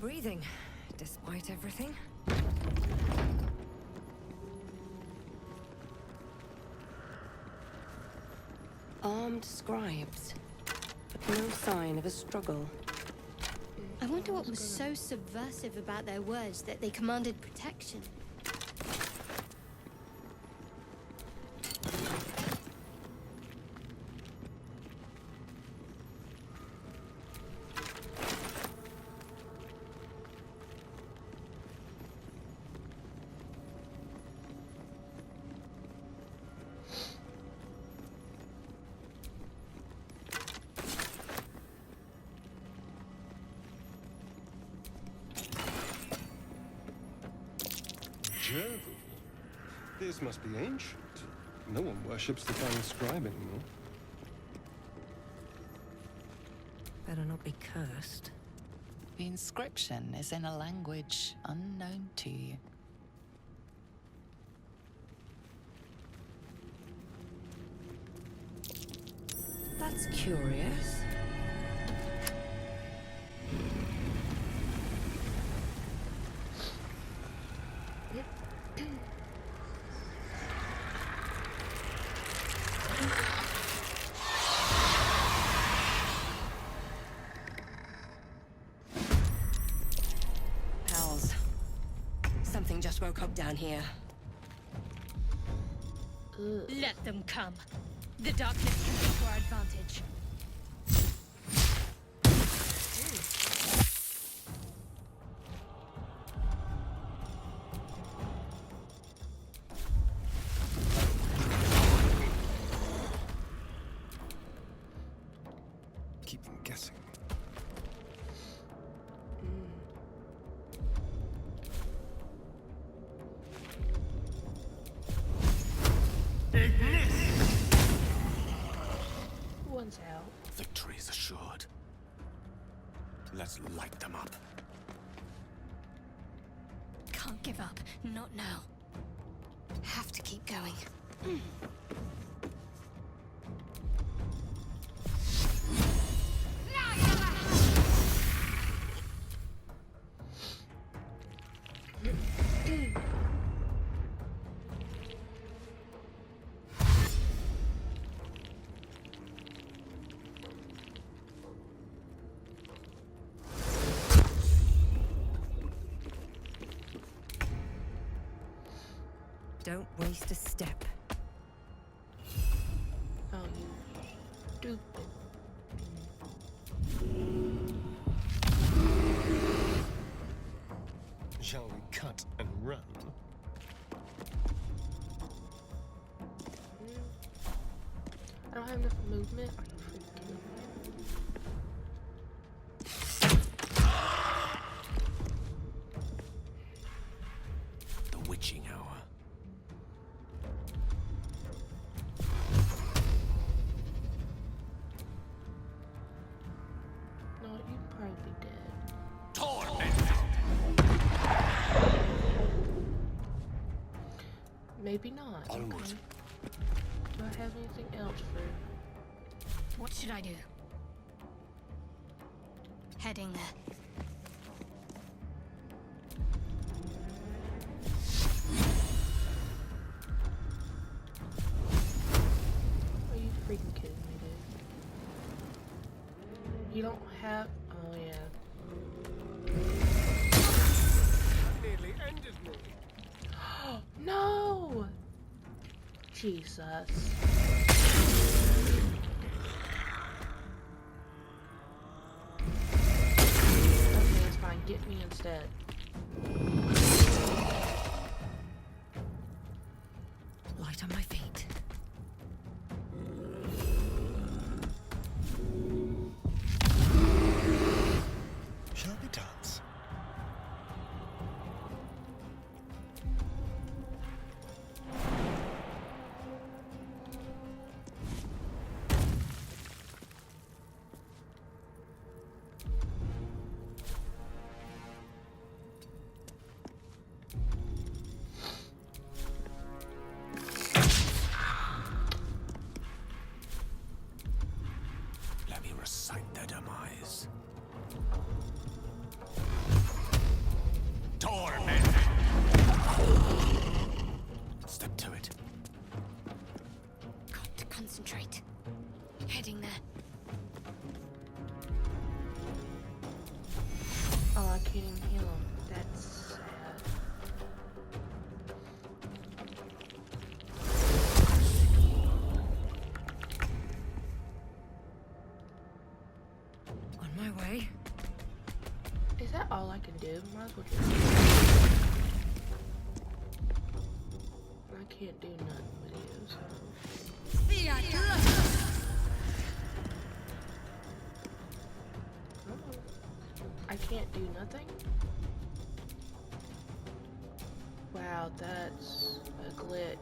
breathing, despite everything. Armed scribes, but no sign of a struggle. I wonder what was so subversive about their words that they commanded protection. Gerbil? This must be ancient. No one worships the dying scribe anymore. Better not be cursed. The inscription is in a language unknown to you. That's curious. Pals, something just woke up down here. Let them come. The darkness can be to our advantage. Keep them guessing. One's out. Victory is assured. Let's light them up. Can't give up. Not now. Have to keep going. Don't waste a step. Oh, you stupid. Shall we cut and run? I don't have enough movement. Are you freaking kidding me? The witching hour. No, you'd probably be dead. Torment! Maybe not. Onward. Okay. Do I have anything else for? What should I do? Heading there. Are you freaking kidding me, dude? You don't have. Oh yeah. Nearly ended me. No! Jesus. Okay, that's fine. Get me instead. Light on my feet. Shall we dance? Torment! Step to it. Got to concentrate. Heading there. Oh, I can't even heal him. That's sad. On my way. Is that all I can do? Might as well just... I can't do nothing with you, so... Oh, I can't do nothing? Wow, that's a glitch.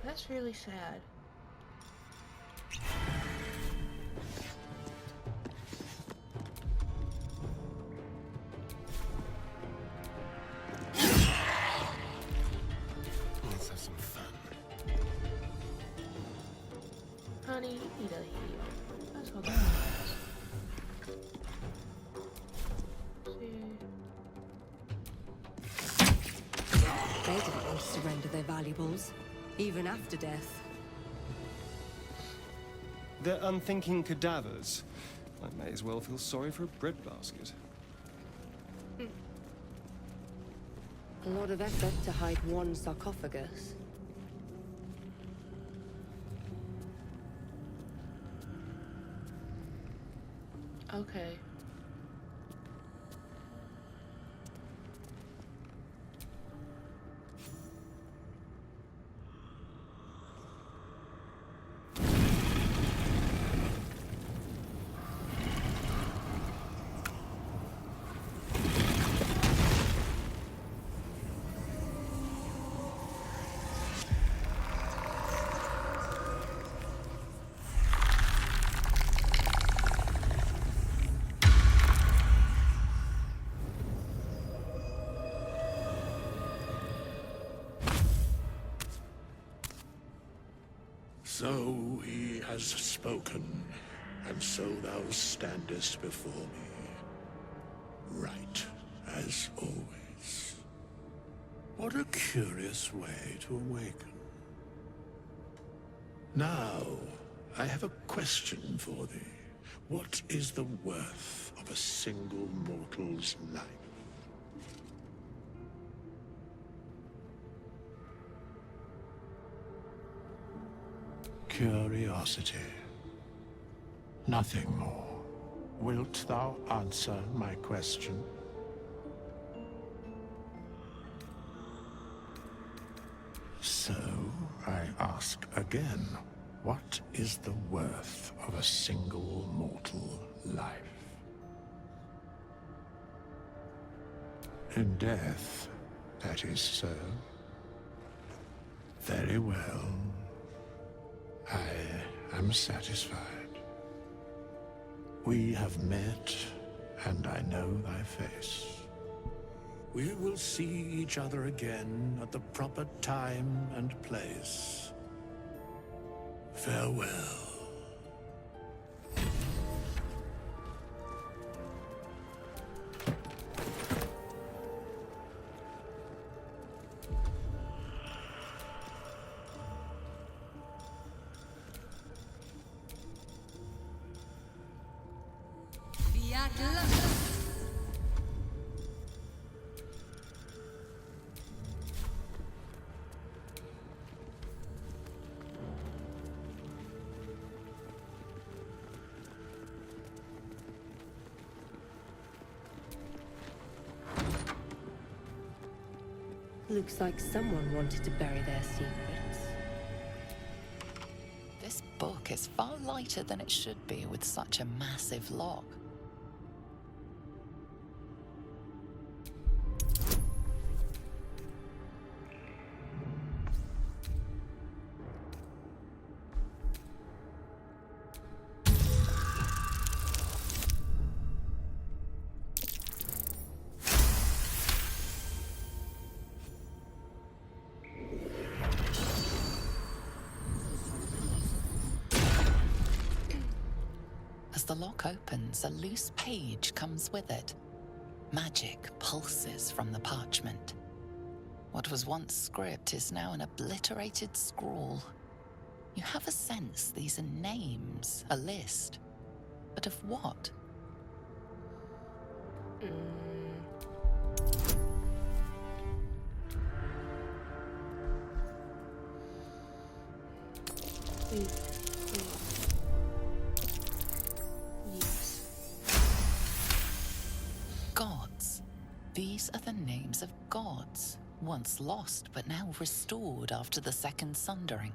That's really sad. Let's have some fun. Honey, you need a heal. That's all that matters. They didn't want to surrender their valuables, even after death. They're unthinking cadavers. I may as well feel sorry for a breadbasket. A lot of effort to hide one sarcophagus. Okay. So he has spoken, and so thou standest before me, right as always. What a curious way to awaken. Now, I have a question for thee. What is the worth of a single mortal's life? Curiosity. Nothing more. Wilt thou answer my question? So, I ask again, what is the worth of a single mortal life? In death, that is so. Very well. I am satisfied. We have met, and I know thy face. We will see each other again at the proper time and place. Farewell. Looks like someone wanted to bury their secrets. This book is far lighter than it should be with such a massive lock. As the lock opens, a loose page comes with it. Magic pulses from the parchment. What was once script is now an obliterated scrawl. You have a sense these are names, a list. But of what? Yes. Gods. These are the names of gods, once lost but now restored after the Second Sundering.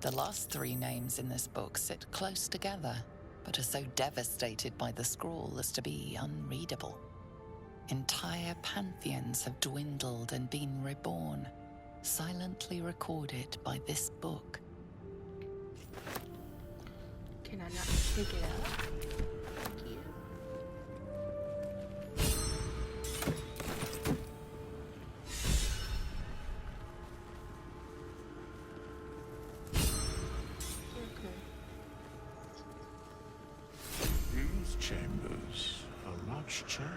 The last three names in this book sit close together, but are so devastated by the scrawl as to be unreadable. Entire pantheons have dwindled and been reborn, silently recorded by this book. Can I not pick it up? Thank you. Okay. These chambers are much changed.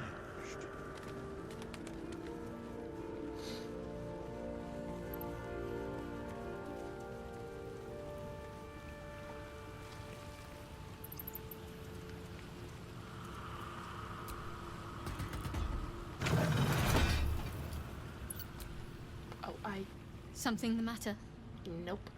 Oh, Something the matter? nope.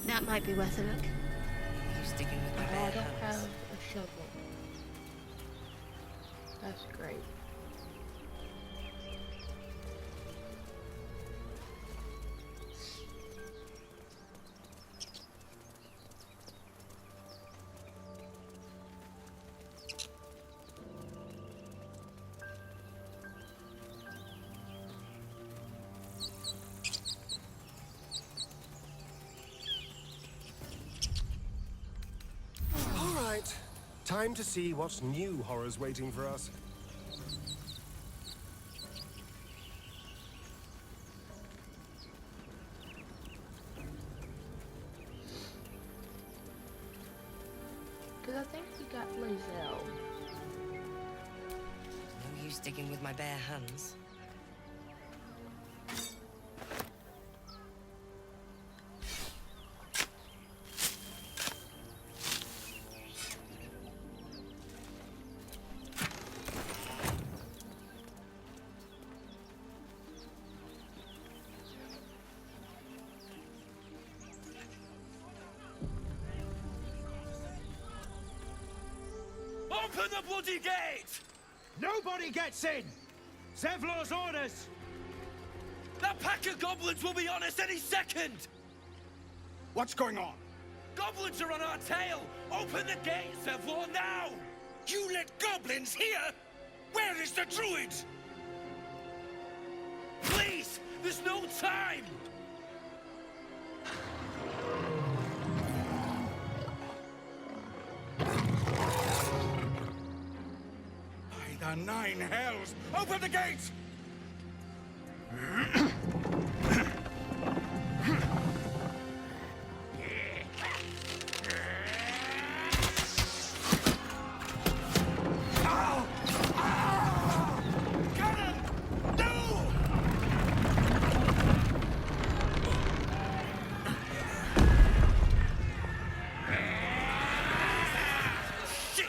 That might be worth a look. You sticking with my I bare don't have hands? a shovel. That's great. All right. Time to see what new horror's waiting for us. Because I think we got Lizelle. No use sticking with my bare hands. Open the bloody gate! Nobody gets in! Zevlor's orders! That pack of goblins will be on us any second! What's going on? Goblins are on our tail! Open the gate, Zevlor, now! You let goblins here? Where is the druid? Please! There's no time! By the nine hells! Open the gate! Ow! Ah! Cannon! No! Shit!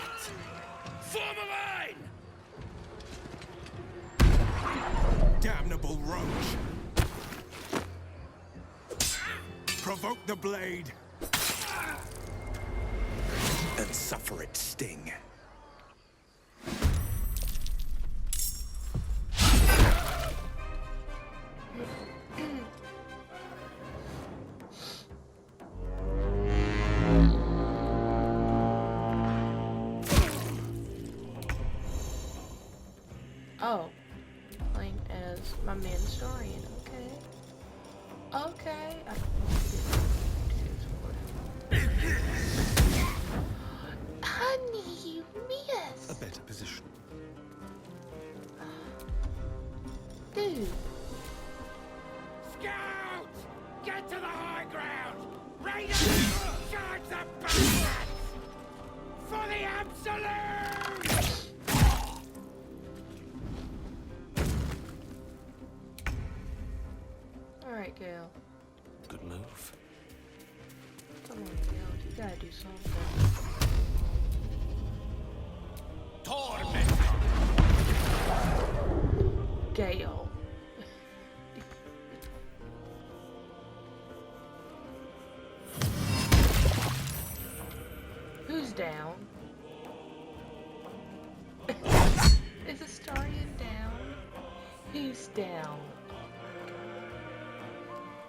Form a line! Damnable roach! Provoke the blade! And suffer its sting. Okay. Honey, you missed. A better position. Dude. Scouts! Get to the high ground! Raiders! Charge the bastards! For the absolute! Alright, Gale. Good move. Come on, Gale. You gotta do something. Torment! Gale. Who's down? Is Astarion down? Who's down?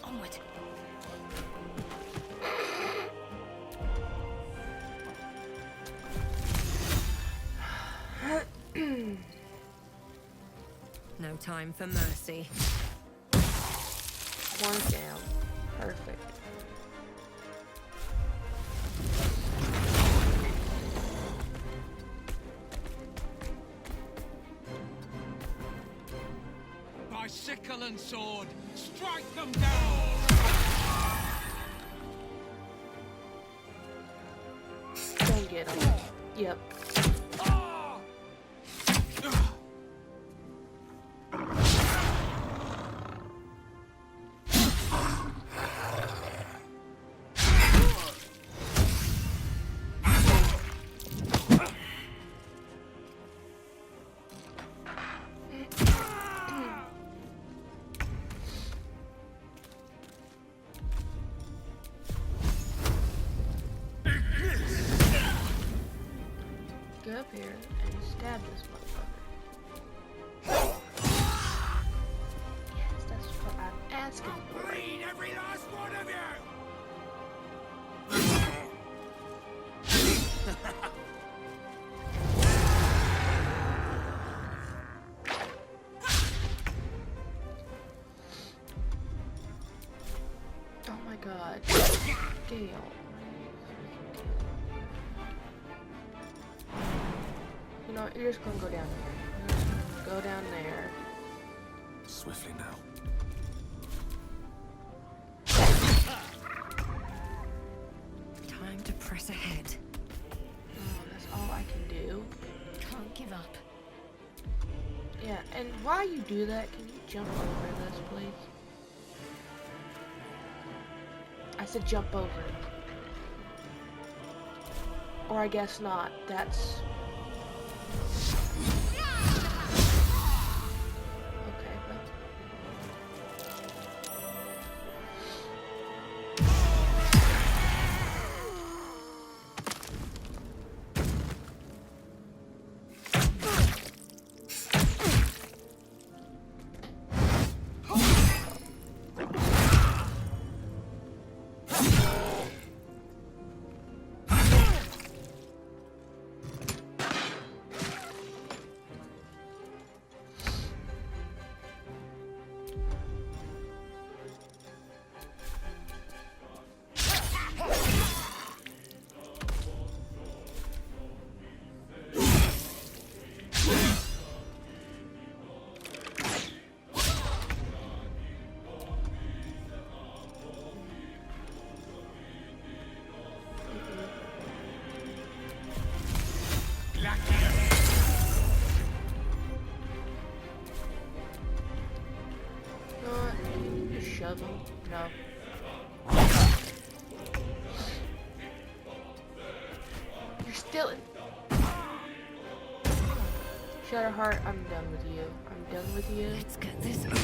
Onward. No time for mercy. One down. Perfect. By sickle and sword, strike them down! Don't get him. Yep. Go up here and stab this motherfucker. Yes, that's what I'm asking for. Bleed every last one of you! Oh my god. Gale. You know what, you're just gonna go down there. You're just gonna go down there. Swiftly now. Time to press ahead. Oh, that's all I can do. Can't give up. Yeah, and while you do that, can you jump over this, please? I said jump over it. Or I guess not. That's... Okay, well. Shove him. No. You're still in. Shadowheart, I'm done with you. I'm done with you. Let's get this over.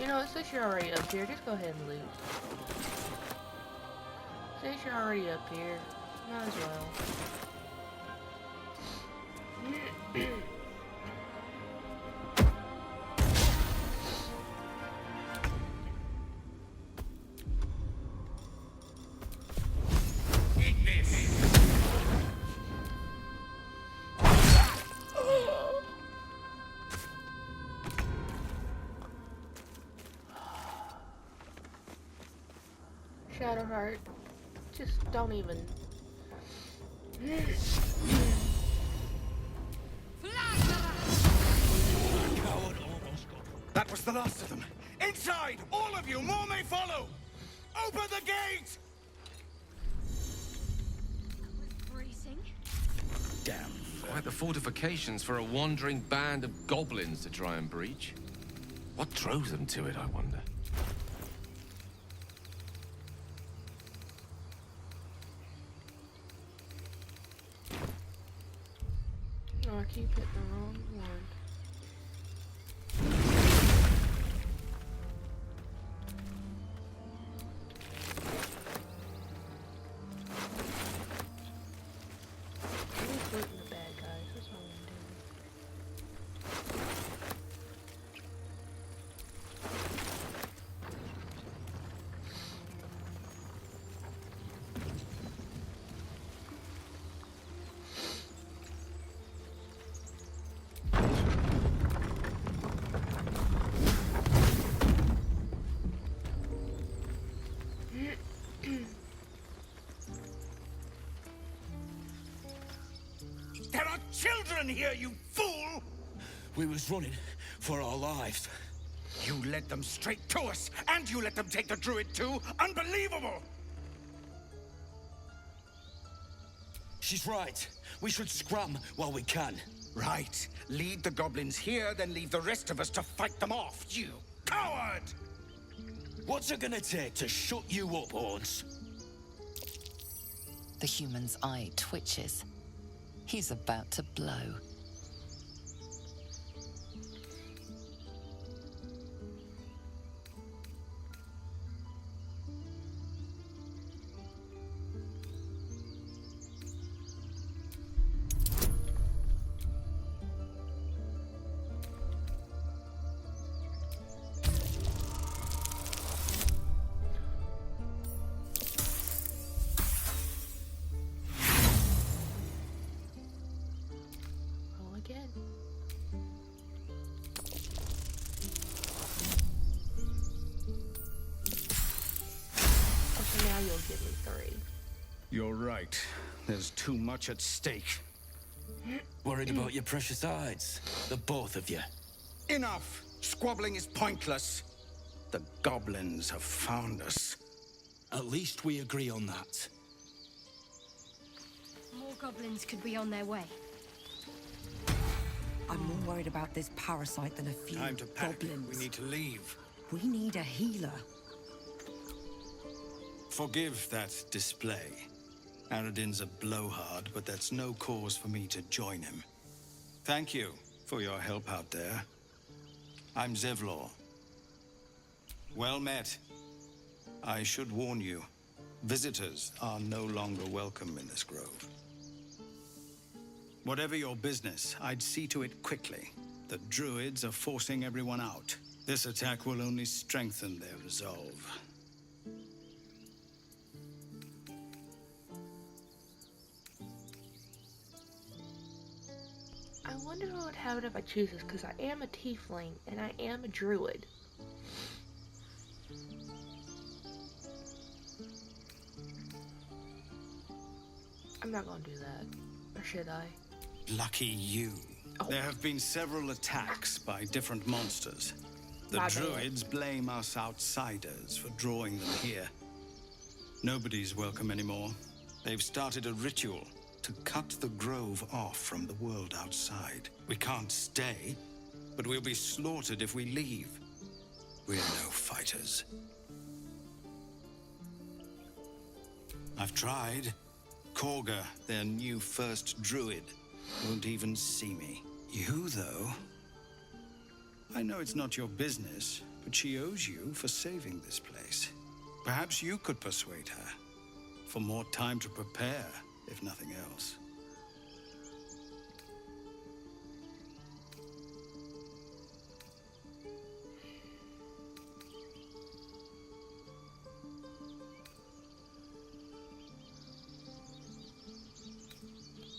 You know, since you're already up here, just go ahead and loot. Since you're already up here, might as well. Shadowheart, just don't even. That was the last of them. Inside! All of you! More may follow! Open the gate! Bracing. Damn. Quite the fortifications for a wandering band of goblins to try and breach. What drove them to it, I wonder? Oh, I keep hitting the wrong one. I'm just looting the bad guys, that's all I'm doing. There are children here, you fool! We was running for our lives. You led them straight to us, and you let them take the druid too? Unbelievable! She's right. We should scram while we can. Right. Lead the goblins here, then leave the rest of us to fight them off, you coward! What's it gonna take to shut you up, Horns? The human's eye twitches. He's about to blow. Roll again. Okay, now you'll give me 3. You're right. There's too much at stake. Worried about your precious hides? The both of you. Enough! Squabbling is pointless. The goblins have found us. At least we agree on that. More goblins could be on their way. I'm more worried about this parasite than a few Time to pack. goblins. We need to leave. We need a healer. Forgive that display. Aradin's a blowhard, but that's no cause for me to join him. Thank you for your help out there. I'm Zevlor. Well met. I should warn you, visitors are no longer welcome in this grove. Whatever your business, I'd see to it quickly. The druids are forcing everyone out. This attack will only strengthen their resolve. I wonder what would happen if I choose this, because I am a tiefling and I am a druid. I'm not gonna do that. Or should I? Lucky you. Oh. There have been several attacks by different monsters. The My bad. druids blame us outsiders for drawing them here. Nobody's welcome anymore. They've started a ritual to cut the grove off from the world outside. We can't stay, but we'll be slaughtered if we leave. We're no fighters. I've tried. Korga, their new first druid, won't even see me. You, though? I know it's not your business, but she owes you for saving this place. Perhaps you could persuade her for more time to prepare, if nothing else.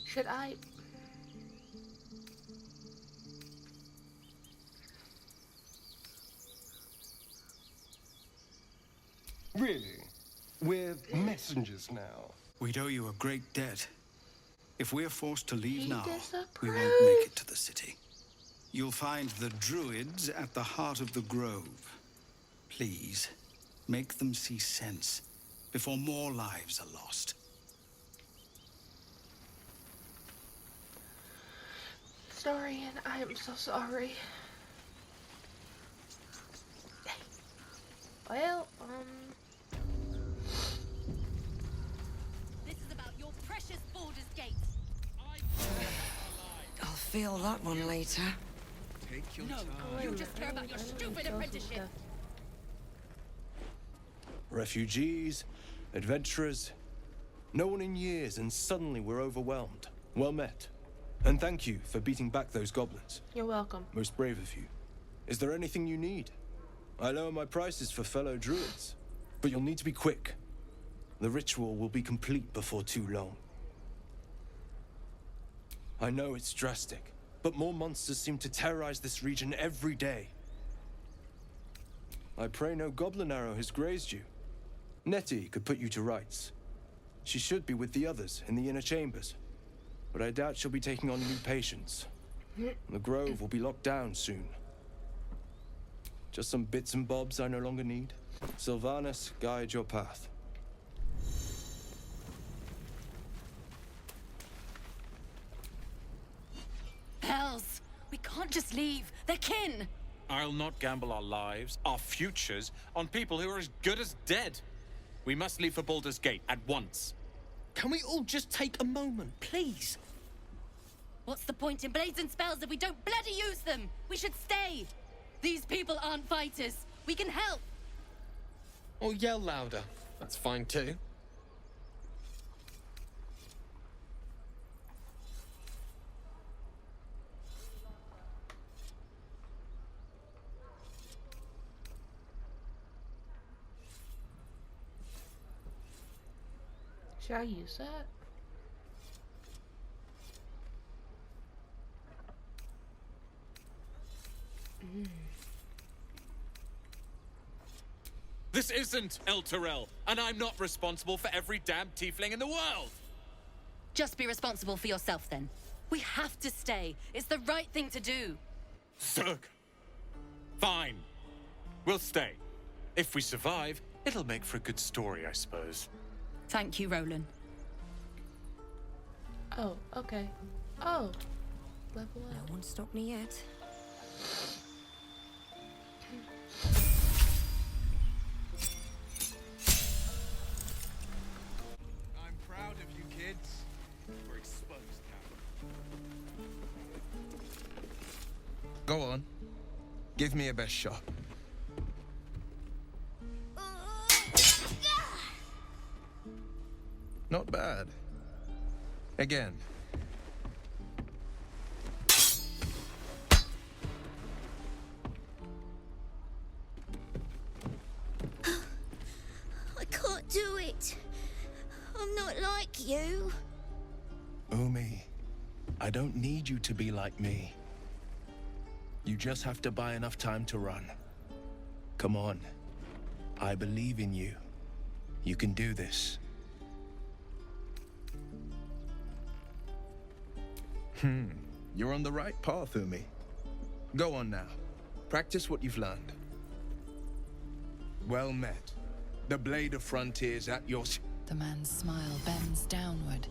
Should I? Really? We're messengers now. We'd owe you a great debt. If we're forced to leave He now, disapproved. we won't make it to the city. You'll find the druids at the heart of the grove. Please, make them see sense before more lives are lost. Dorian, I am so sorry. Well, This is about your precious Baldur's Gate. I'll feel that one later. Take your time. You just care about your stupid apprenticeship. Refugees, adventurers, no one in years, and suddenly we're overwhelmed. Well met. And thank you for beating back those goblins. you're welcome. Most brave of you. Is there anything you need? I lower my prices for fellow druids, but you'll need to be quick. The ritual will be complete before too long. I know it's drastic, but more monsters seem to terrorize this region every day. I pray no goblin arrow has grazed you. Nettie could put you to rights. She should be with the others in the inner chambers, but I doubt she'll be taking on new patients. The grove will be locked down soon. Just some bits and bobs I no longer need. Sylvanas, guide your path. Hells! We can't just leave. They're kin! I'll not gamble our lives, our futures, on people who are as good as dead. We must leave for Baldur's Gate at once. Can we all just take a moment, please? What's the point in blades and spells if we don't bloody use them? We should stay! These people aren't fighters. We can help! Or yell louder. That's fine too. Should I use that? This isn't El Terrell, and I'm not responsible for every damn tiefling in the world! Just be responsible for yourself then. We have to stay. It's the right thing to do. Zerg! Fine. We'll stay. If we survive, it'll make for a good story, I suppose. Thank you, Roland. Oh, okay. Oh. Level up. No one stopped me yet. I'm proud of you kids. We're exposed now. Go on. Give me a best shot. Not bad. Again. I can't do it. I'm not like you. Umi, I don't need you to be like me. You just have to buy enough time to run. Come on. I believe in you. You can do this. You're on the right path, Umi. Go on now. Practice what you've learned. Well met. The Blade of Frontiers at your... The man's smile bends downward,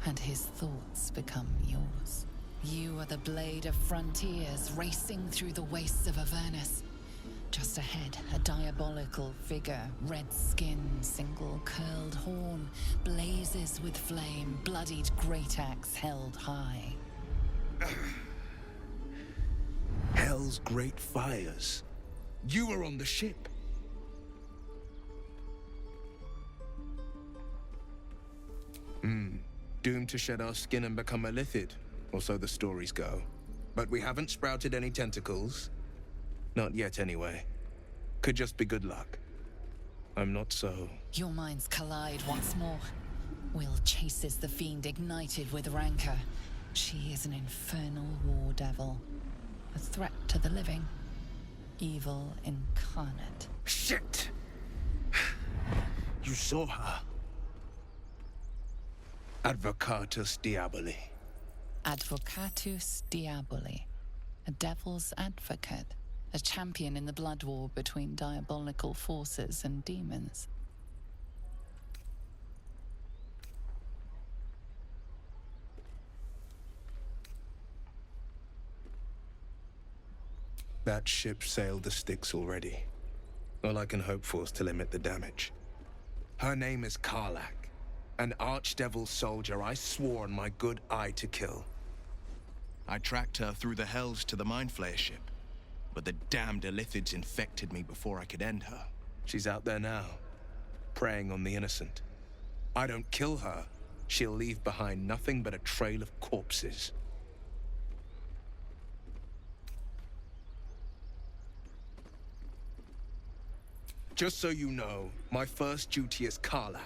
and his thoughts become yours. You are the Blade of Frontiers racing through the wastes of Avernus. Just ahead, a diabolical figure, red skin, single curled horn, blazes with flame, bloodied great axe held high. Hell's great fires. You were on the ship. Doomed to shed our skin and become a lithid, or so the stories go. But we haven't sprouted any tentacles. Not yet, anyway. Could just be good luck. I'm not so... Your minds collide once more. Will chases the fiend ignited with rancor. She is an infernal war devil. A threat to the living. Evil incarnate. Shit! You saw her. Advocatus Diaboli. Advocatus Diaboli. A devil's advocate. A champion in the blood war between diabolical forces and demons. That ship sailed the Styx already. All I can hope for is to limit the damage. Her name is Karlach, an archdevil soldier I swore on my good eye to kill. I tracked her through the hells to the Mind Flayer ship, but the damned Illithids infected me before I could end her. She's out there now, preying on the innocent. I don't kill her, she'll leave behind nothing but a trail of corpses. Just so you know, my first duty is Karlach.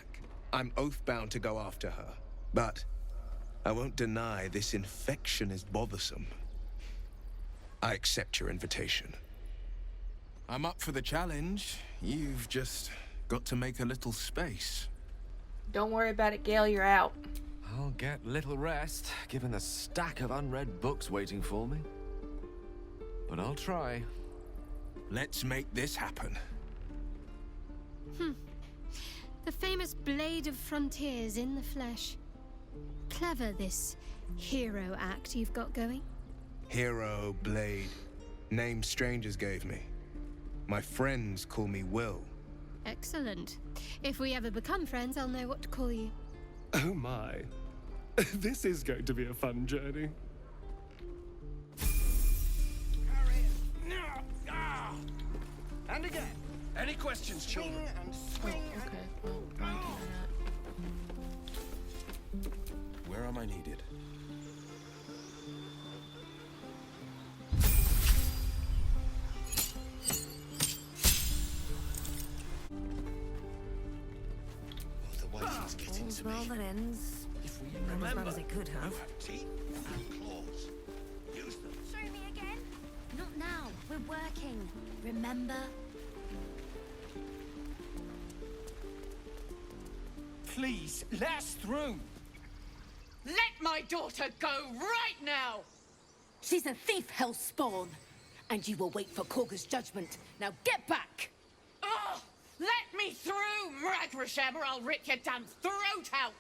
I'm oath-bound to go after her. But I won't deny this infection is bothersome. I accept your invitation. I'm up for the challenge. You've just got to make a little space. Don't worry about it, Gale, you're out. I'll get little rest, given the stack of unread books waiting for me. But I'll try. Let's make this happen. The famous Blade of Frontiers in the flesh. Clever, this hero act you've got going. Hero, Blade. Name strangers gave me. My friends call me Will. Excellent. If we ever become friends, I'll know what to call you. Oh my. This is going to be a fun journey. And again. Any questions, children? And swing. Okay, well, why can I not? Where am I needed? The waiting's getting to me. Well, that ends. If we As remember, well as it could have. teeth and claws. Use them. Show me again. Not now. We're working. Remember? Please, let us through. Let my daughter go right now! She's a thief, hellspawn. And you will wait for Korga's judgment. Now get back! Oh! Let me through, Mragrashem, or I'll rip your damn throat out!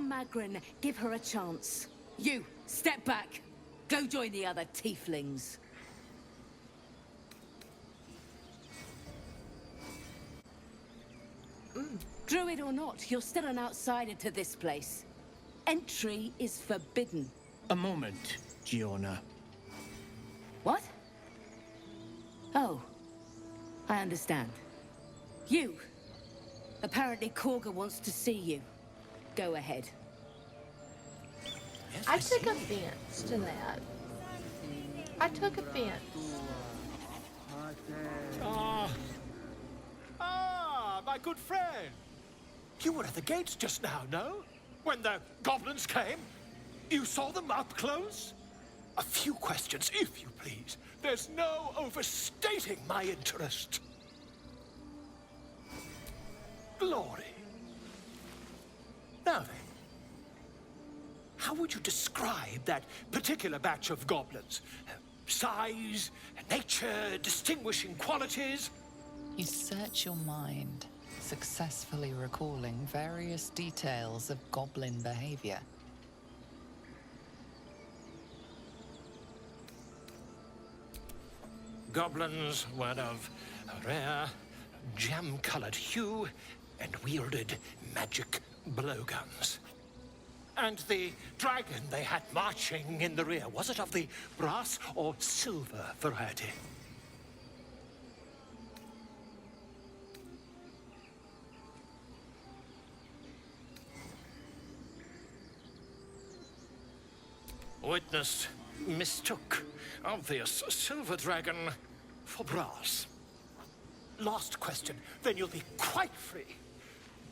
Magrin, give her a chance. You, step back. Go join the other tieflings. Druid or not, you're still an outsider to this place. Entry is forbidden. A moment, Giona. What? Oh, I understand. You. Apparently Korga wants to see you. Go ahead. I took offense to that. I took offense. My good friend. You were at the gates just now, no? When the goblins came? You saw them up close? A few questions, if you please. There's no overstating my interest. Glory. Now then, how would you describe that particular batch of goblins? Size, nature, distinguishing qualities? You search your mind, successfully recalling various details of goblin behavior. goblins were of a rare, jam-colored hue and wielded magic blowguns. And the dragon they had marching in the rear, was it of the brass or silver variety? Witness mistook obvious silver dragon for brass. Last question, then you'll be quite free.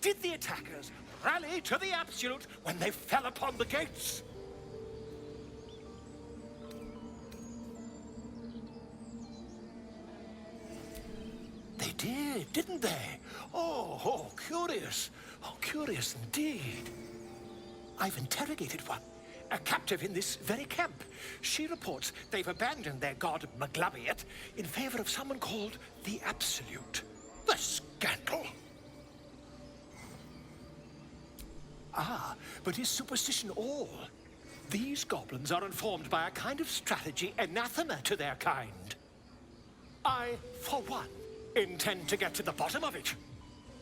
Did the attackers rally to the absolute when they fell upon the gates? They did, didn't they? Oh, curious. Oh, curious indeed. I've interrogated one. A captive in this very camp. She reports they've abandoned their god Maglabiet in favor of someone called the Absolute. The scandal! Ah, but is superstition all? These goblins are informed by a kind of strategy anathema to their kind. I, for one, intend to get to the bottom of it.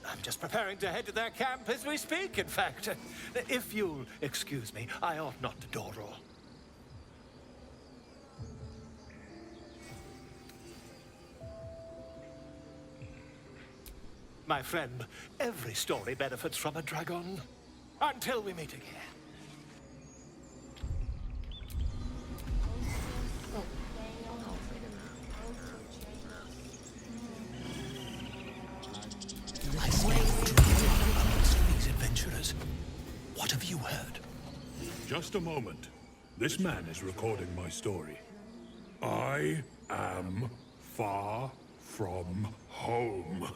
I'm just preparing to head to their camp as we speak, in fact. If you'll excuse me, I ought not to dawdle. My friend, every story benefits from a dragon. Until we meet again. I smell drama amongst these adventurers. What have you heard? Just a moment. This man is recording my story. I am far from home.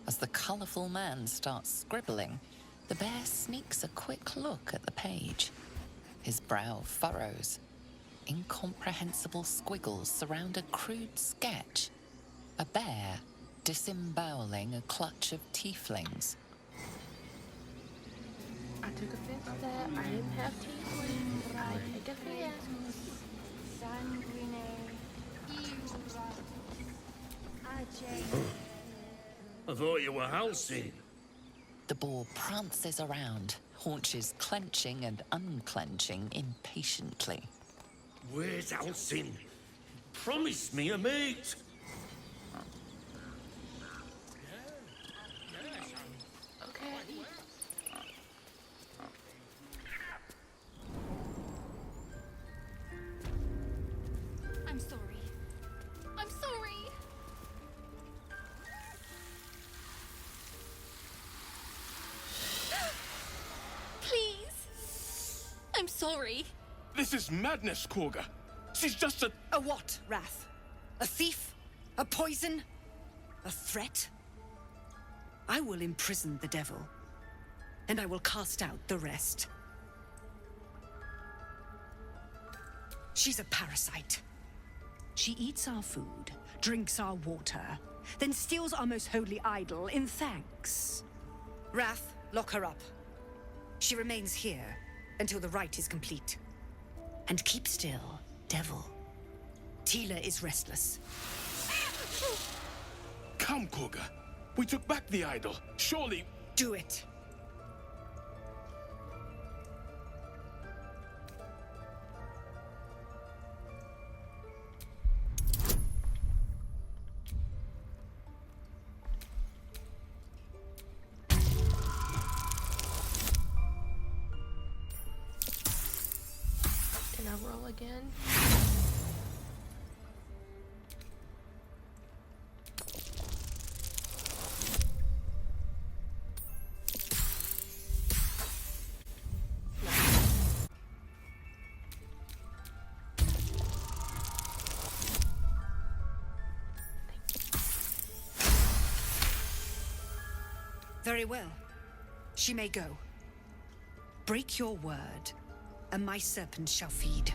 As the colourful man starts scribbling, the bear sneaks a quick look at the page. His brow furrows. Incomprehensible squiggles surround a crude sketch. A bear disemboweling a clutch of tieflings. I took offense to that. I didn't have tieflings. I take offense. I thought you were housing. The boar prances around, haunches clenching and unclenching impatiently. Where's Alcin? Promise me a mate. Okay. I'm sorry. I'm sorry. Please. I'm sorry. This is madness, Korga. She's just a... A what, Wrath? A thief? A poison? A threat? I will imprison the devil, and I will cast out the rest. She's a parasite. She eats our food, drinks our water, then steals our most holy idol in thanks. Wrath, lock her up. She remains here until the rite is complete. And keep still, devil. Tila is restless. Come, Korga. We took back the idol. Surely... Do it. Can I roll again? Very well. She may go. Break your word, and my serpent shall feed.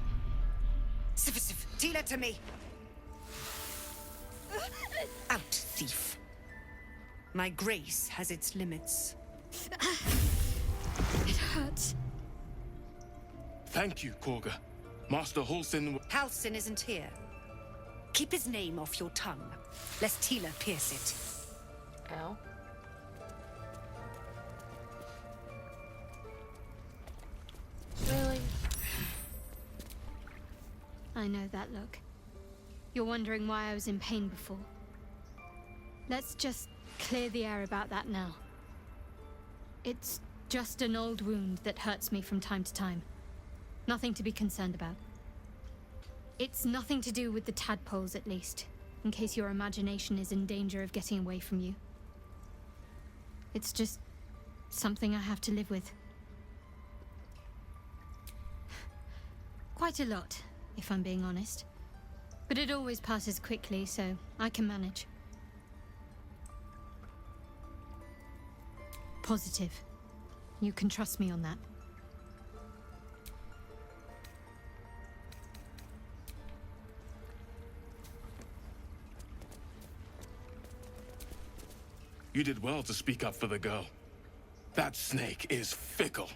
Sif, Tila to me! Out, thief. My grace has its limits. It hurts. Thank you, Korga. Master Halsin... Halsin isn't here. Keep his name off your tongue, lest Tila pierce it. Ow. Really? I know that look. You're wondering why I was in pain before. Let's just clear the air about that now. It's just an old wound that hurts me from time to time. Nothing to be concerned about. It's nothing to do with the tadpoles, at least, in case your imagination is in danger of getting away from you. It's just something I have to live with. Quite a lot, if I'm being honest. But it always passes quickly, so I can manage. Positive. You can trust me on that. You did well to speak up for the girl. That snake is fickle.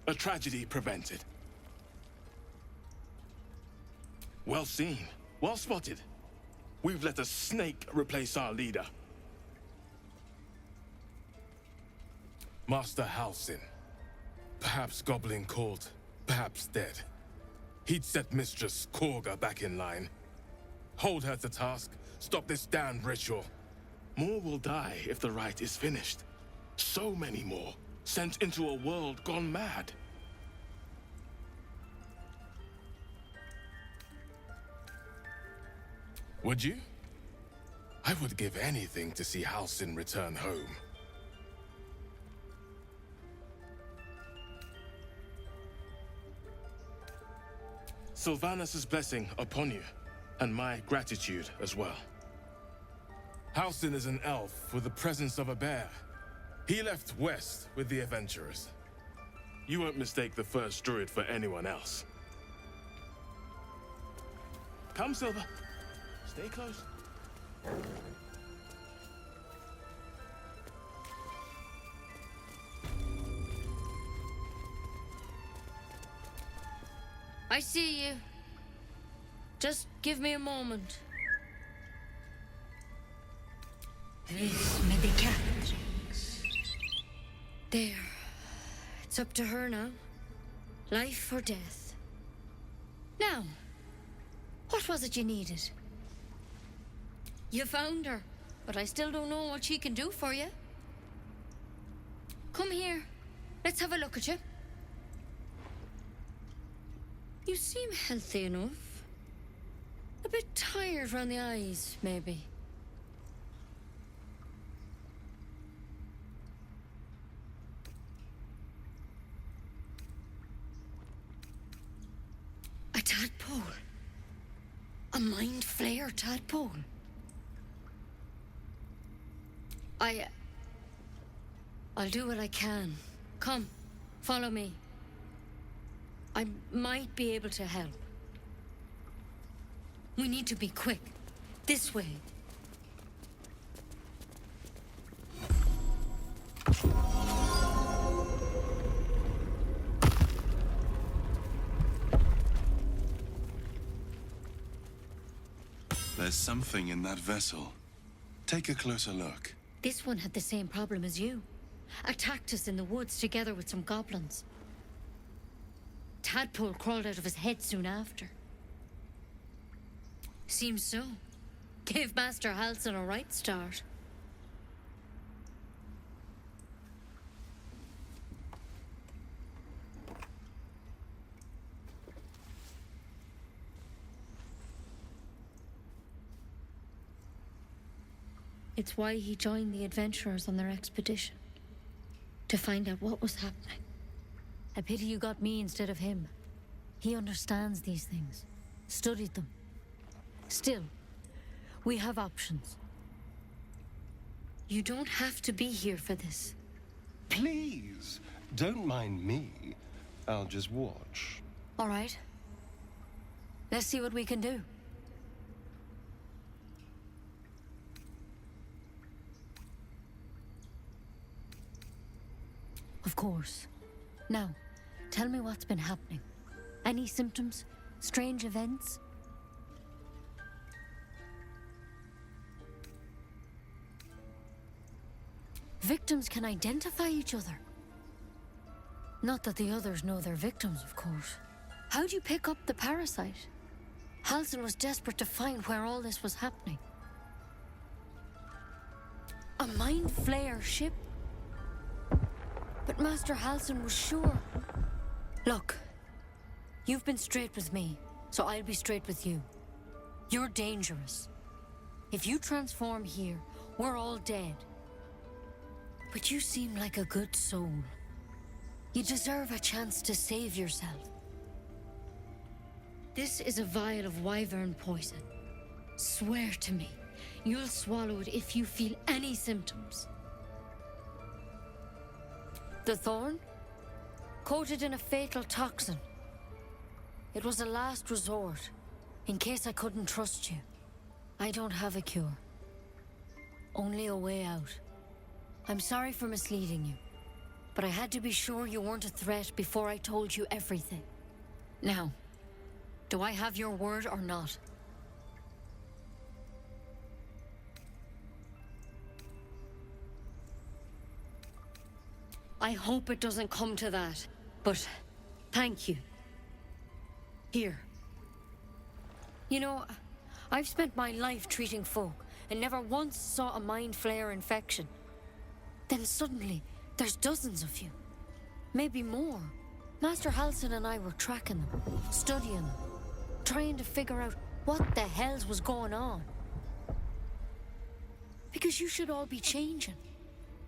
A tragedy prevented. Well seen. Well spotted. We've let a snake replace our leader. Master Halsin. Perhaps goblin called, perhaps dead. He'd set Mistress Korga back in line. Hold her to task, stop this damned ritual. More will die if the rite is finished. So many more, sent into a world gone mad. Would you? I would give anything to see Halsin return home. Sylvanus' blessing upon you, and my gratitude as well. Halsin is an elf with the presence of a bear. He left west with the adventurers. You won't mistake the first druid for anyone else. Come, Silver. Stay close. I see you. Just give me a moment. This may be Catherine's. There. It's up to her now. Life or death. Now, what was it you needed? You found her, but I still don't know what she can do for you. Come here. Let's have a look at you. You seem healthy enough. A bit tired around the eyes, maybe. A tadpole. A mind flayer tadpole. I'll do what I can. Come, follow me. I might be able to help. We need to be quick. This way. There's something in that vessel. Take a closer look. This one had the same problem as you. Attacked us in the woods together with some goblins. Tadpole crawled out of his head soon after. Seems so. Gave Master Halsin a right start. It's why he joined the adventurers on their expedition. To find out what was happening. A pity you got me instead of him. He understands these things. Studied them. Still, we have options. You don't have to be here for this. Please, don't mind me. I'll just watch. All right. Let's see what we can do. Of course. Now, tell me what's been happening. Any symptoms? Strange events? victims can identify each other. Not that the others know they're victims, of course. How'd you pick up the parasite? Halsin was desperate to find where all this was happening. A mind flayer ship? But Master Halsin was sure. Look, you've been straight with me, so I'll be straight with you. You're dangerous. If you transform here, we're all dead. But you seem like a good soul. You deserve a chance to save yourself. This is a vial of wyvern poison. Swear to me, you'll swallow it if you feel any symptoms. The thorn? Coated in a fatal toxin. It was a last resort, in case I couldn't trust you. I don't have a cure. Only a way out. I'm sorry for misleading you, but I had to be sure you weren't a threat before I told you everything. Now, do I have your word or not? I hope it doesn't come to that, but thank you. Here. You know, I've spent my life treating folk and never once saw a mind flayer infection. Then suddenly, there's dozens of you. Maybe more. Master Halsin and I were tracking them, studying them, trying to figure out what the hells was going on. Because you should all be changing.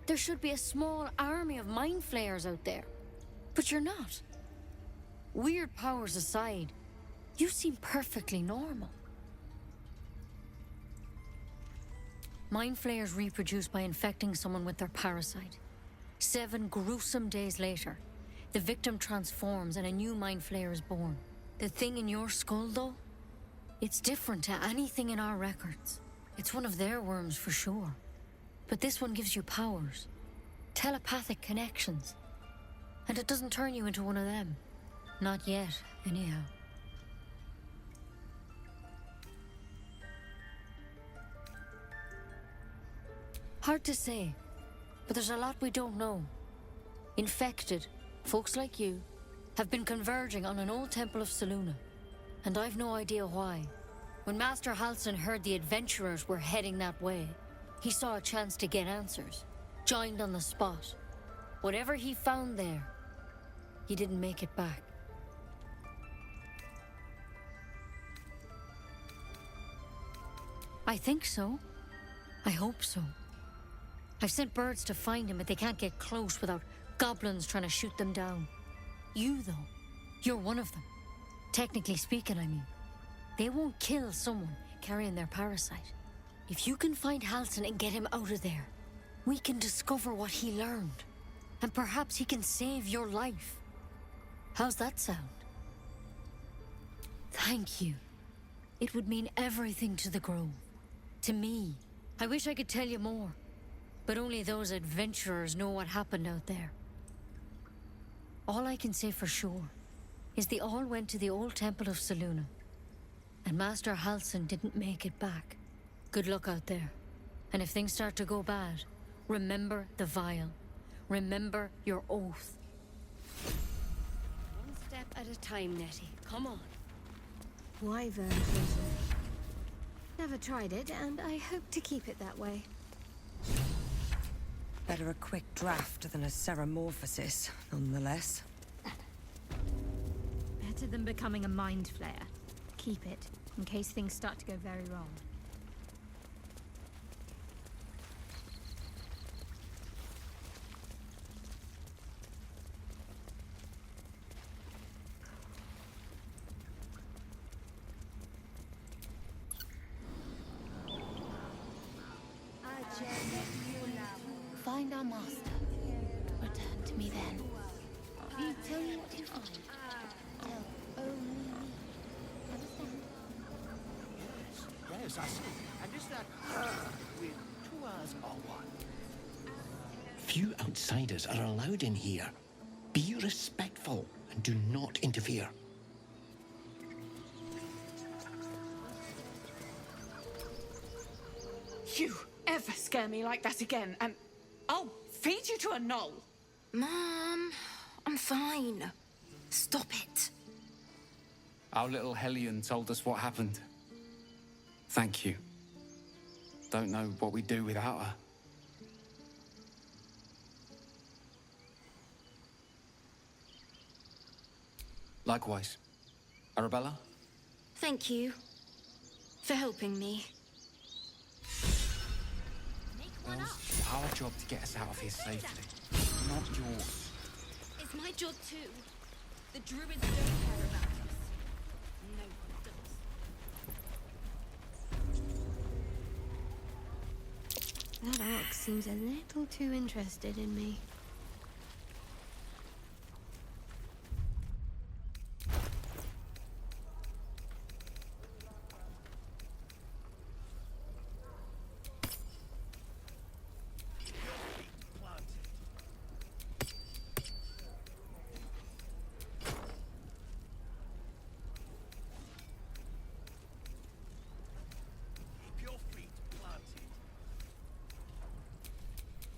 There should be a small army of mind flayers out there. But you're not. Weird powers aside, you seem perfectly normal. Mind flayers reproduce by infecting someone with their parasite. 7 gruesome days later, the victim transforms and a new mind flayer is born. The thing in your skull, though, it's different to anything in our records. It's one of their worms for sure. But this one gives you powers. Telepathic connections. And it doesn't turn you into one of them. Not yet, anyhow. Hard to say, but there's a lot we don't know. Infected, folks like you, have been converging on an old temple of Selûne, and I've no idea why. When Master Halsin heard the adventurers were heading that way, he saw a chance to get answers, joined on the spot. Whatever he found there, he didn't make it back. I think so. I hope so. I've sent birds to find him, but they can't get close without goblins trying to shoot them down. You, though, you're one of them. Technically speaking, I mean. They won't kill someone carrying their parasite. If you can find Halsin and get him out of there, we can discover what he learned. And perhaps he can save your life. How's that sound? Thank you. It would mean everything to the Grove. To me. I wish I could tell you more. But only those adventurers know what happened out there. All I can say for sure is they all went to the old temple of Selûne. And Master Halsin didn't make it back. Good luck out there. And if things start to go bad, remember the vial. Remember your oath. One step at a time, Nettie. Come on. Wyvern poison. Never tried it, and I hope to keep it that way. Better a quick draft than a ceramorphosis, nonetheless. Better than becoming a mind flayer. Keep it, in case things start to go very wrong. Find our master. Return to me then. You tell me what you find. Tell only me. Understand? Yes, I see. And is that with 2 R's or 1? Few outsiders are allowed in here. Be respectful and do not interfere. You ever scare me like that again, and I'll feed you to a knoll. Mom, I'm fine. Stop it. Our little Hellion told us what happened. Thank you. Don't know what we'd do without her. Likewise. Arabella? Thank you for helping me. Well, it's our job to get us out of here safely, not yours. It's my job too. The druids don't care about us. No one does. That orc seems a little too interested in me.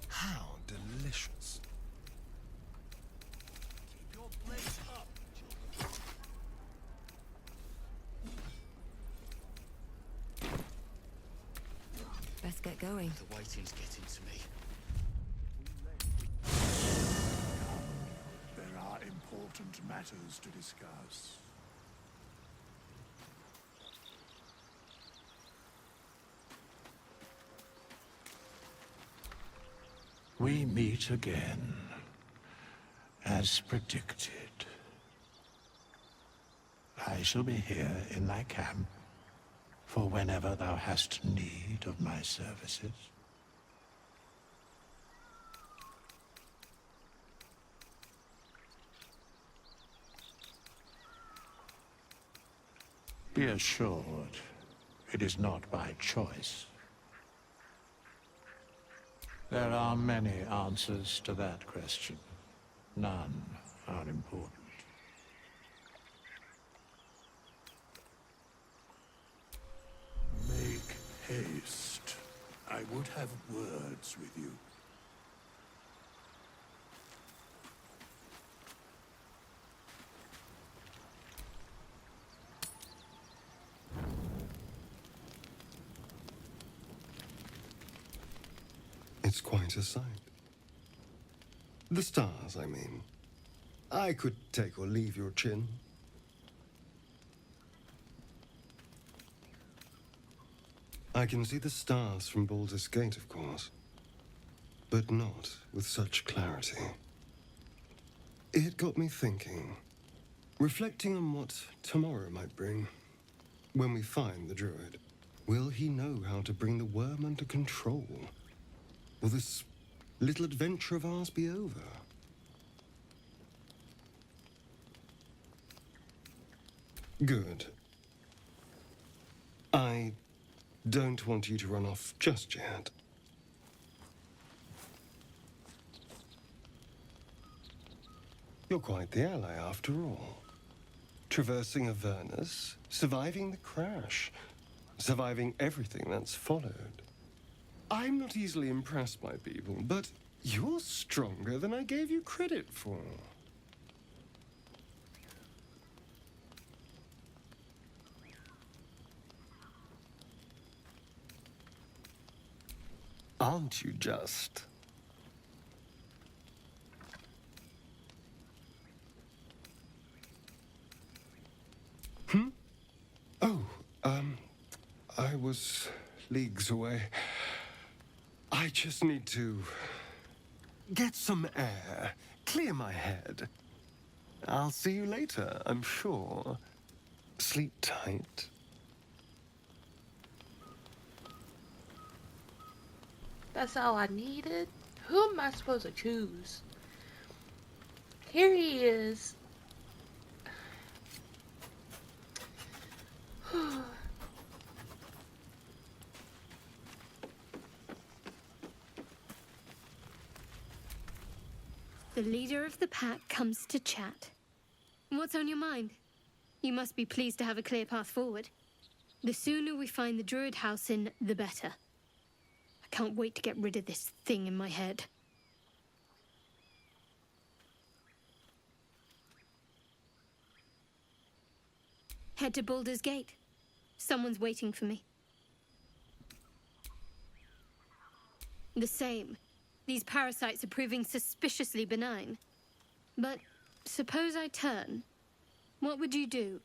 How delicious. Keep your blades up, children. Best get going. The waiting's getting to me. There are important matters to discuss. We meet again, as predicted. I shall be here in thy camp for whenever thou hast need of my services. Be assured, it is not by choice. There are many answers to that question. None are important. Make haste. I would have words with you. It's quite a sight. The stars, I mean. I could take or leave your chin. I can see the stars from Baldur's Gate, of course, but not with such clarity. It got me thinking, reflecting on what tomorrow might bring. When we find the druid, will he know how to bring the worm under control? Will this little adventure of ours be over? Good. I don't want you to run off just yet. You're quite the ally after all. Traversing Avernus, surviving the crash, surviving everything that's followed. I'm not easily impressed by people, but you're stronger than I gave you credit for. Aren't you just? Oh, I was leagues away. I just need to get some air, clear my head. I'll see you later, I'm sure. Sleep tight. That's all I needed? Who am I supposed to choose? Here he is. The leader of the pack comes to chat. What's on your mind? You must be pleased to have a clear path forward. The sooner we find the druid house in, the better. I can't wait to get rid of this thing in my head. Head to Baldur's Gate. Someone's waiting for me. The same. These parasites are proving suspiciously benign. But suppose I turn. What would you do?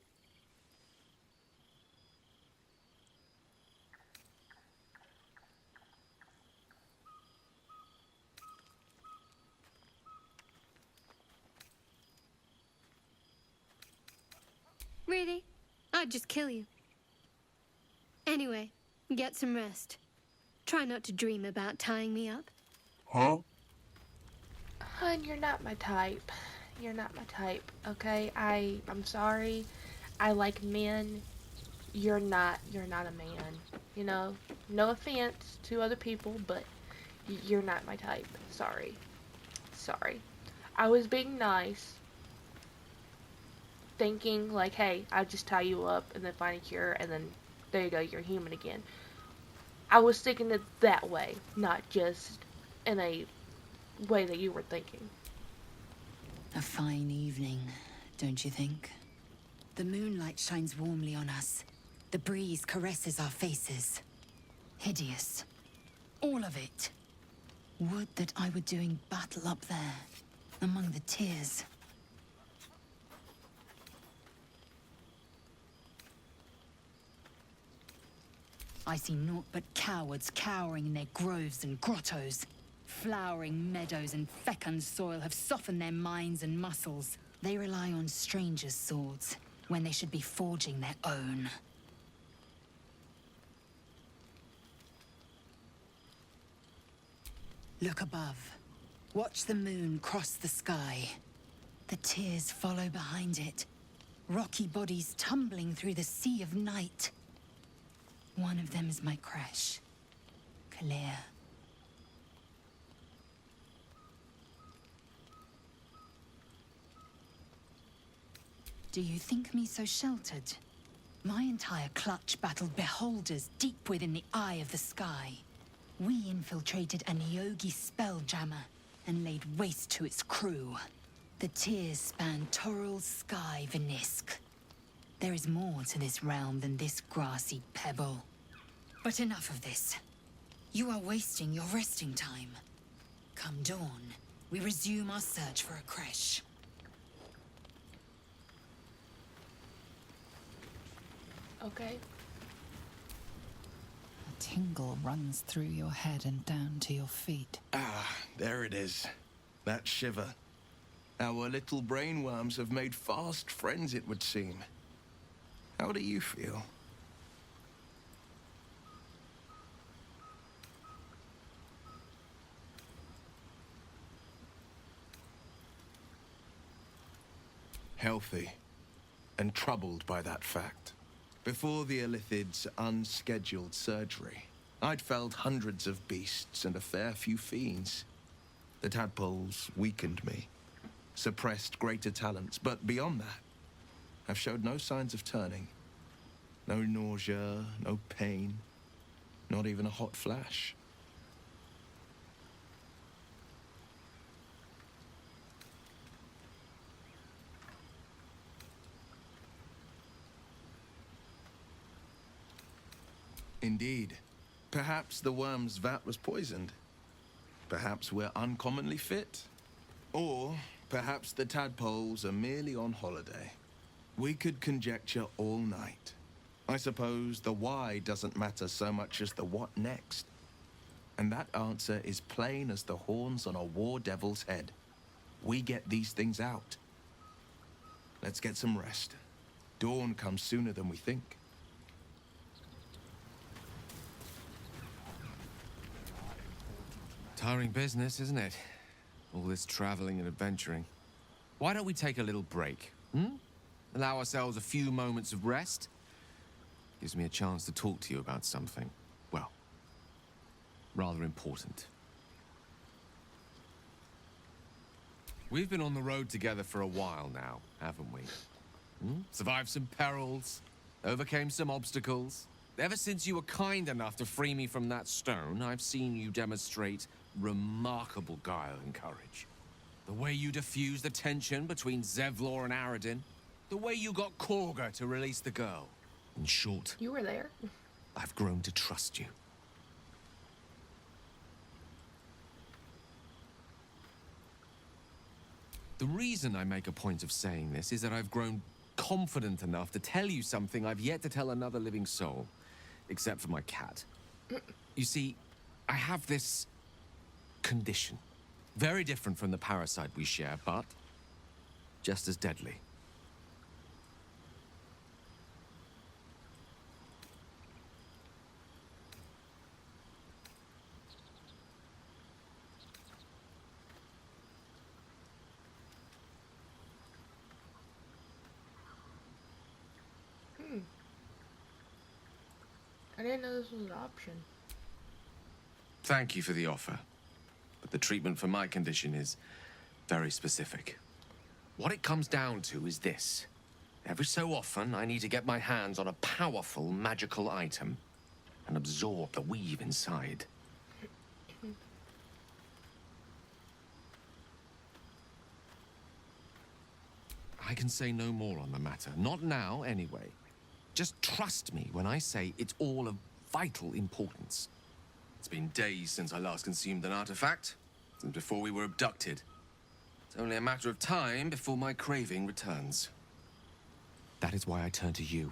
Really? I'd just kill you. Anyway, get some rest. Try not to dream about tying me up. Huh? Hun, you're not my type. You're not my type, okay? I'm sorry. I like men. You're not a man. You know? No offense to other people, but you're not my type. Sorry. Sorry. I was being nice. Thinking like, hey, I'll just tie you up and then find a cure and then there you go, you're human again. I was thinking it that way, not just in a way that you were thinking. A fine evening, don't you think? The moonlight shines warmly on us. The breeze caresses our faces. Hideous. All of it. Would that I were doing battle up there, among the tears. I see naught but cowards cowering in their groves and grottos. Flowering meadows and fecund soil have softened their minds and muscles. They rely on strangers' swords when they should be forging their own. Look above. Watch the moon cross the sky. The tears follow behind it. Rocky bodies tumbling through the sea of night. One of them is my crash. Clear. Do you think me so sheltered? My entire clutch battled beholders deep within the eye of the sky. We infiltrated a Neogi spelljammer and laid waste to its crew. The tears span Toral's sky, Vinisk. There is more to this realm than this grassy pebble. But enough of this. You are wasting your resting time. Come dawn, we resume our search for a creche. Okay. A tingle runs through your head and down to your feet. Ah, there it is. That shiver. Our little brainworms have made fast friends, it would seem. How do you feel? Healthy, and troubled by that fact. Before the Illithid's unscheduled surgery, I'd felled hundreds of beasts and a fair few fiends. The tadpoles weakened me, suppressed greater talents, but beyond that, I've showed no signs of turning. No nausea, no pain, not even a hot flash. Indeed. Perhaps the worm's vat was poisoned. Perhaps we're uncommonly fit. Or perhaps the tadpoles are merely on holiday. We could conjecture all night. I suppose the why doesn't matter so much as the what next. And that answer is plain as the horns on a war devil's head. We get these things out. Let's get some rest. Dawn comes sooner than we think. Tiring business, isn't it? All this traveling and adventuring. Why don't we take a little break, Allow ourselves a few moments of rest? Gives me a chance to talk to you about something, well, rather important. We've been on the road together for a while now, haven't we? Survived some perils, overcame some obstacles. Ever since you were kind enough to free me from that stone, I've seen you demonstrate remarkable guile and courage. The way you diffused the tension between Zevlor and Aradin, The way you got Korga to release the girl. In short, You were there. I've grown to trust you. The reason I make a point of saying this is that I've grown confident enough to tell you something I've yet to tell another living soul. Except for my cat. You see, I have this condition. Very different from the parasite we share, but just as deadly. I didn't know this was an option. Thank you for the offer. But the treatment for my condition is very specific. What it comes down to is this. Every so often, I need to get my hands on a powerful magical item and absorb the weave inside. I can say no more on the matter. Not now, anyway. Just trust me when I say it's all of vital importance. It's been days since I last consumed an artifact, since before we were abducted. It's only a matter of time before my craving returns. That is why I turn to you.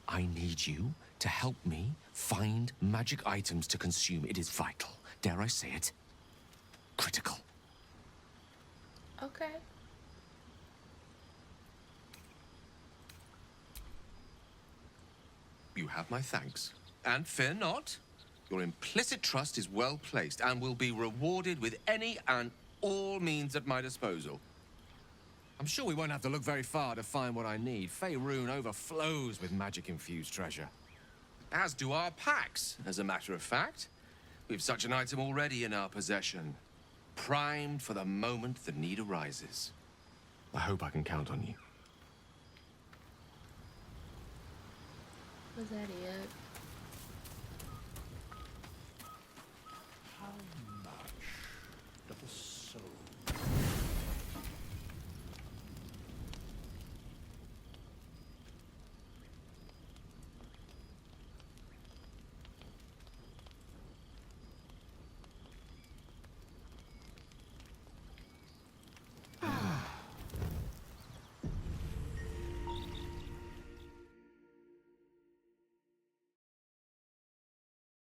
I need you to help me find magic items to consume. It is vital. Dare I say it? Critical. Okay. You have my thanks. And fear not. Your implicit trust is well placed and will be rewarded with any and all means at my disposal. I'm sure we won't have to look very far to find what I need. Faerun overflows with magic-infused treasure. As do our packs, as a matter of fact. We've such an item already in our possession. Primed for the moment the need arises. I hope I can count on you. Was that it?